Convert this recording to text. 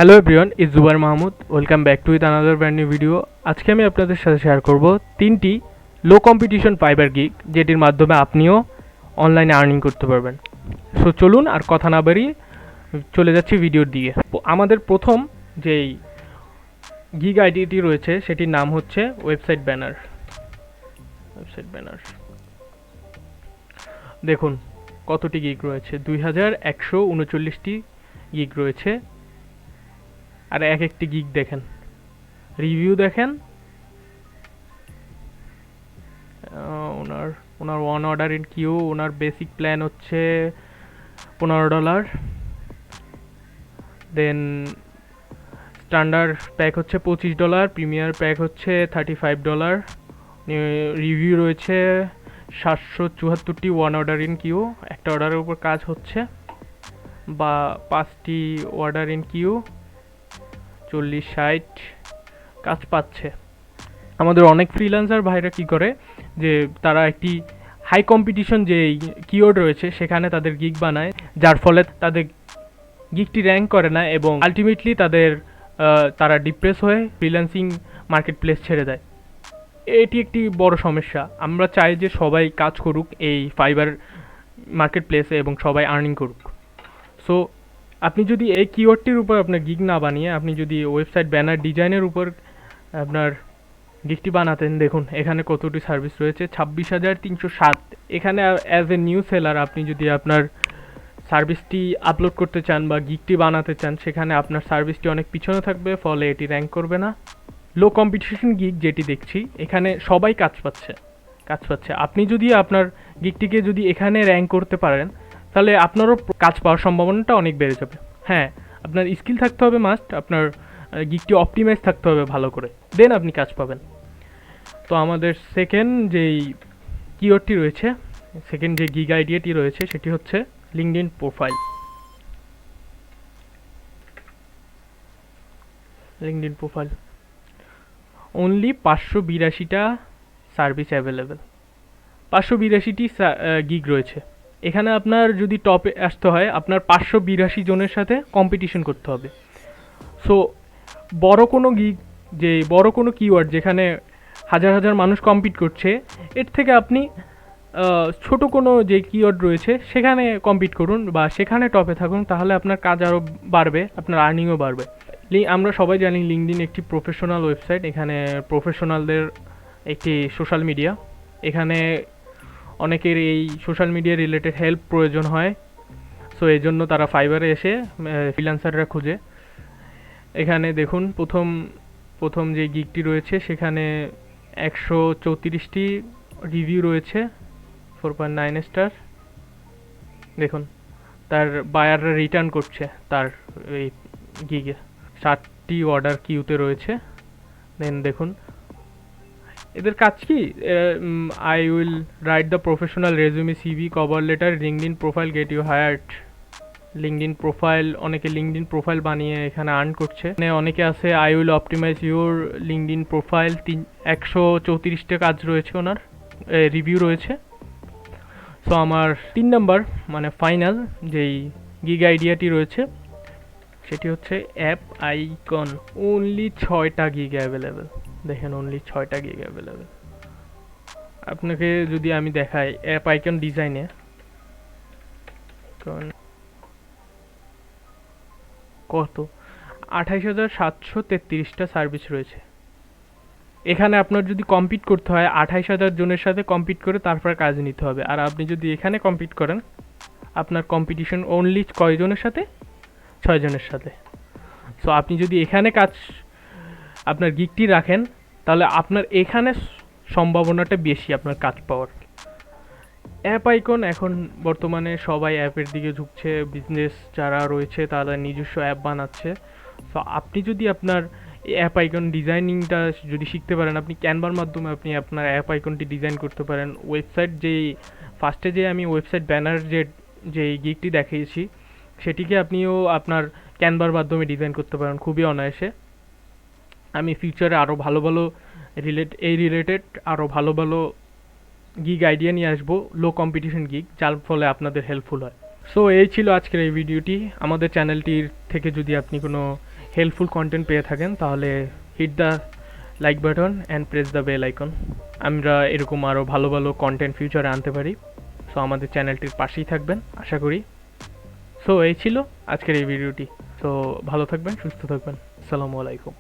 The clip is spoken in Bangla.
Hello everyone, is Zubair Mahmud. Welcome back to with another brand new video. আজকে আমি আপনাদের সাথে শেয়ার করব 3টি লো কম্পিটিশন ফাইবার গিগ, যেটির মাধ্যমে আপনিও অনলাইনে আর্নিং করতে পারবেন। সো চলুন আর কথা না বাড়িয়ে চলে যাচ্ছি ভিডিওর দিকে। আমাদের প্রথম যেই গিগ আইডিটি রয়েছে সেটির নাম হচ্ছে ওয়েবসাইট ব্যানার। দেখুন কতটি গিগ রয়েছে, 2139টি গিগ রয়েছে। আর এক একটি গিগ দেখেন, রিভিউ দেখেন। ওনার ওয়ান অর্ডার ইন কিউ, ওনার বেসিক প্ল্যান হচ্ছে $15, দেন স্ট্যান্ডার্ড প্যাক হচ্ছে $25, প্রিমিয়ার প্যাক হচ্ছে $35। রিভিউ রয়েছে 774টি ওয়ান অর্ডার ইন কিউ, একটা অর্ডারের উপর কাজ হচ্ছে, বা 5টি অর্ডার ইন কিউ 40-60 কাজ পাচ্ছে। আমাদের অনেক ফ্রিল্যান্সার ভাইরা কি করে যে তারা একটি হাই কম্পিটিশন যে কিওয়ার্ড রয়েছে সেখানে তাদের গিগ বানায়, যার ফলে তাদের গিগটি র্যাঙ্ক করে না এবং আলটিমেটলি তারা ডিপ্রেস হয়ে ফ্রিল্যান্সিং মার্কেট প্লেস ছেড়ে দেয়। এটি একটি বড় সমস্যা। আমরা চাই যে সবাই কাজ করুক এই ফাইবার মার্কেট প্লেসে এবং সবাই আর্নিং করুক। সো আপনি যদি এই কিওয়ার্ডটির উপর আপনার গিগ না বানিয়ে আপনি যদি ওয়েবসাইট ব্যানার ডিজাইনের উপর আপনার গিগটি বানাতেন, দেখুন এখানে কতটি সার্ভিস রয়েছে, 26,307। এখানে অ্যাজ এ নিউ সেলার আপনি যদি আপনার সার্ভিসটি আপলোড করতে চান বা গিগটি বানাতে চান, সেখানে আপনার সার্ভিসটি অনেক পিছনে থাকবে, ফলে এটি র্যাঙ্ক করবে না। লো কম্পিটিশন গিগ যেটি দেখছি, এখানে সবাই কাজ পাচ্ছে। আপনি যদি আপনার গিগটিকে যদি এখানে র্যাঙ্ক করতে পারেন, তাহলে আপনারও কাজ পাওয়ার সম্ভাবনাটা অনেক বেড়ে যাবে। হ্যাঁ, আপনার স্কিল থাকতে হবে মাস্ট, আপনার গিগটি অপটিমাইজ থাকতে হবে ভালো করে, দেন আপনি কাজ পাবেন। তো আমাদের সেকেন্ড যেই কিওয়ার্ডটি রয়েছে, সেকেন্ড যে গিগ আইডিয়াটি রয়েছে সেটি হচ্ছে লিঙ্কডইন প্রোফাইল। অনলি 582টা সার্ভিস অ্যাভেলেবেল, 582টি গিগ রয়েছে। এখানে আপনার যদি টপে আসতে হয়, আপনার 582 জনের সাথে কম্পিটিশন করতে হবে। সো বড় কোনো কিওয়ার্ড যেখানে হাজার হাজার মানুষ কম্পিট করছে, এর থেকে আপনি ছোট কোনো যে কিওয়ার্ড রয়েছে সেখানে কম্পিট করুন বা সেখানে টপে থাকুন, তাহলে আপনার কাজ আরও বাড়বে, আপনার আর্নিংও বাড়বে। আমরা সবাই জানি লিঙ্কডইন একটি প্রফেশনাল ওয়েবসাইট, এখানে প্রফেশনালদের একটি সোশ্যাল মিডিয়া। এখানে অনেকের এই সোশ্যাল মিডিয়া রিলেটেড হেল্প প্রয়োজন হয়, সো এই জন্য তারা ফাইবারে এসে ফ্রিল্যান্সাররা খুঁজে। এখানে দেখুন প্রথম যে গিগটি রয়েছে সেখানে 134টি রিভিউ রয়েছে, 4.9 স্টার। দেখুন তার বায়াররা রিটার্ন করছে তার এই গিগে, 7টি অর্ডার কিউতে রয়েছে। দেন দেখুন এদের কাজ কি, I will write the professional resume, CV, cover letter, LinkedIn profile, get you hired. LinkedIn profile, অনেকে লিঙ্কডইন প্রোফাইল বানিয়ে এখানে আর্ন করছে। অনেকে আছে I will optimize your LinkedIn profile. 134টা কাজ রয়েছে, ওনার রিভিউ রয়েছে। সো আমার 3 নাম্বার মানে ফাইনাল যেই গিগ আইডিয়াটি রয়েছে সেটি হচ্ছে অ্যাপ আইকন। অনলি 6টা গিগ অ্যাভেলেবেল, দেখেন অনলি 6টা গিগ অ্যাভেলেবেল। আপনাকে যদি আমি দেখাই অ্যাপ আইকন ডিজাইনে, কত 28,733টা সার্ভিস রয়েছে। এখানে আপনার যদি কম্পিট করতে হয় 28,000 জনের সাথে কম্পিট করে তারপর কাজ নিতে হবে। আর আপনি যদি এখানে কম্পিট করেন, আপনার কম্পিটিশন অনলি কয়জনের সাথে, 6 জনের সাথে। সো আপনি যদি এখানে আপনার গিগটি রাখেন, তাহলে আপনার এখানে সম্ভাবনাটা বেশি আপনার কাজ পাওয়ার। অ্যাপ আইকন এখন বর্তমানে সবাই অ্যাপের দিকে ঝুঁকছে, বিজনেস যারা রয়েছে তারা নিজস্ব অ্যাপ বানাচ্ছে। সো আপনি যদি আপনার অ্যাপ আইকন ডিজাইনিংটা যদি শিখতে পারেন, আপনি ক্যানভার মাধ্যমে আপনি আপনার অ্যাপ আইকনটি ডিজাইন করতে পারেন। ওয়েবসাইট ফার্স্টে যে আমি ওয়েবসাইট ব্যানার যে গিগটি দেখিয়েছি, সেটিকে আপনিও আপনার ক্যানভার মাধ্যমে ডিজাইন করতে পারেন খুবই অনায়াসে। আমি ফিউচারে আরও ভালো রিলেটেড আরও ভালো গিগ আইডিয়া নিয়ে আসবো, লো কম্পিটিশন গিগ, যার ফলে আপনাদের হেল্পফুল হয়। সো এই ছিল আজকের এই ভিডিওটি। আমাদের চ্যানেলটির থেকে যদি আপনি কোনো হেল্পফুল কন্টেন্ট পেয়ে থাকেন তাহলে hit the like button and press the bell icon. আমরা এরকম আরও ভালো ভালো কন্টেন্ট ফিউচারে আনতে পারি। সো আমাদের চ্যানেলটির পাশেই থাকবেন আশা করি। সো এই ছিল আজকের এই ভিডিওটি। সো ভালো থাকবেন, সুস্থ থাকবেন। আসসালামু আলাইকুম।